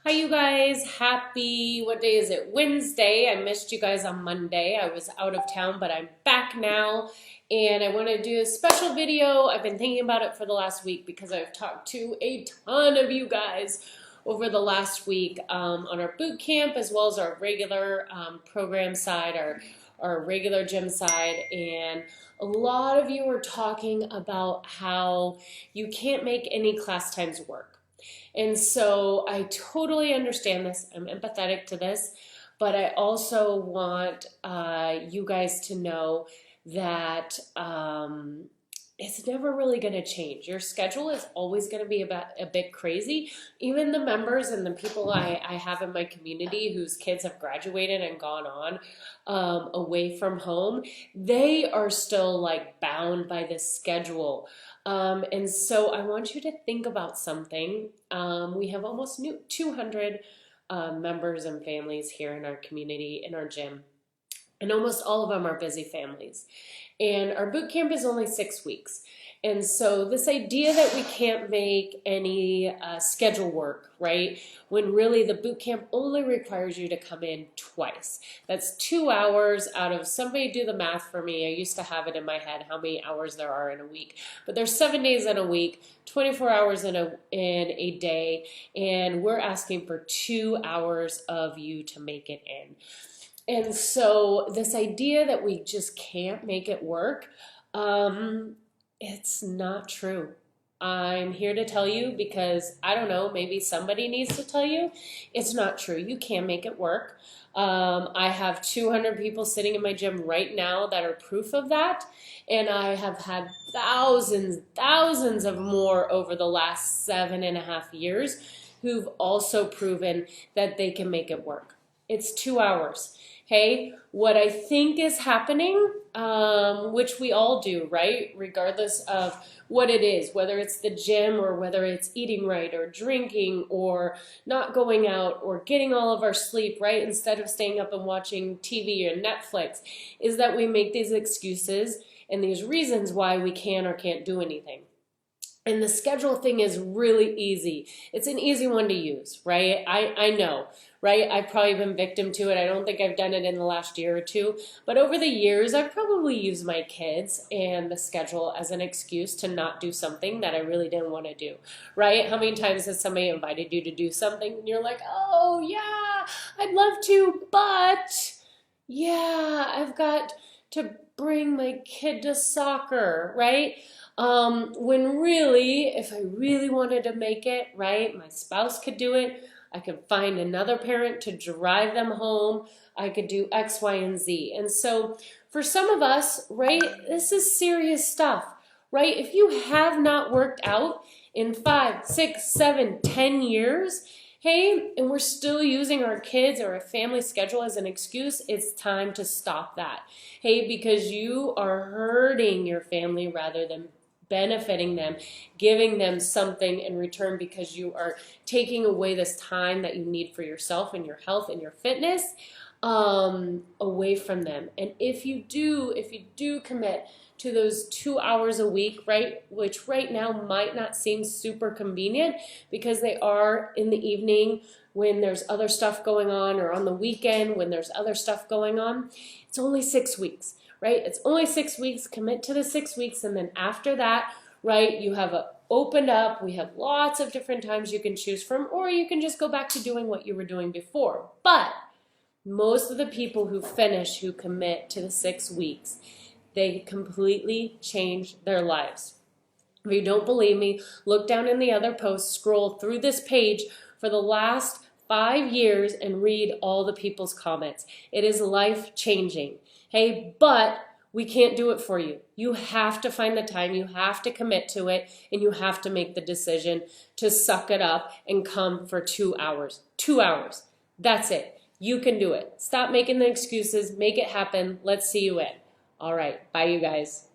Hi, you guys. What day is it? Wednesday. I missed you guys on Monday. I was out of town, but I'm back now. And I want to do a special video. I've been thinking about it for the last week because I've talked to a ton of you guys over the last week on our boot camp as well as our regular program side, our regular gym side. And a lot of you are talking about how you can't make any class times work. And so I totally understand this. I'm empathetic to this, but I also want you guys to know that it's never really going to change. Your schedule is always going to be a bit crazy. Even the members and the people I have in my community whose kids have graduated and gone on away from home, they are still like bound by this schedule. And so I want you to think about something. We have almost 200 members and families here in our community, in our gym. And almost all of them are busy families. And our boot camp is only 6 weeks. And so this idea that we can't make any schedule work, right? When really the boot camp only requires you to come in twice. That's 2 hours out of, somebody do the math for me. I used to have it in my head how many hours there are in a week. But there's 7 days in a week, 24 hours in a day. And we're asking for 2 hours of you to make it in. And so this idea that we just can't make it work, it's not true. I'm here to tell you because, I don't know, maybe somebody needs to tell you. It's not true. You can make it work. I have 200 people sitting in my gym right now that are proof of that. And I have had thousands of more over the last 7.5 years who've also proven that they can make it work. It's 2 hours. Okay, what I think is happening, which we all do, right? Regardless of what it is, whether it's the gym or whether it's eating right or drinking or not going out or getting all of our sleep, right? Instead of staying up and watching TV or Netflix, is that we make these excuses and these reasons why we can or can't do anything. And the schedule thing is really easy. It's an easy one to use, right? I know, right? I've probably been victim to it. I don't think I've done it in the last year or two. But over the years, I've probably used my kids and the schedule as an excuse to not do something that I really didn't want to do, right? How many times has somebody invited you to do something and you're like, oh, yeah, I'd love to, but yeah, I've got to bring my kid to soccer, right? When really, if I really wanted to make it, right, my spouse could do it. I could find another parent to drive them home. I could do X, Y, and Z. And so for some of us, right, this is serious stuff, right? If you have not worked out in 5, 6, 7, 10 years, hey, and we're still using our kids or a family schedule as an excuse, it's time to stop that. Hey, because you are hurting your family rather than benefiting them, giving them something in return because you are taking away this time that you need for yourself and your health and your fitness away from them. And if you do commit to those 2 hours a week, right, which right now might not seem super convenient because they are in the evening when there's other stuff going on or on the weekend when there's other stuff going on, it's only 6 weeks. Right? It's only 6 weeks, commit to the 6 weeks, and then after that, right, you have opened up, we have lots of different times you can choose from, or you can just go back to doing what you were doing before. But most of the people who finish, who commit to the 6 weeks, they completely change their lives. If you don't believe me, look down in the other posts, scroll through this page for the last 5 years and read all the people's comments. It is life-changing. Hey, but we can't do it for you. You have to find the time, you have to commit to it, and you have to make the decision to suck it up and come for 2 hours. 2 hours. That's it. You can do it. Stop making the excuses. Make it happen. Let's see you in. All right. Bye, you guys.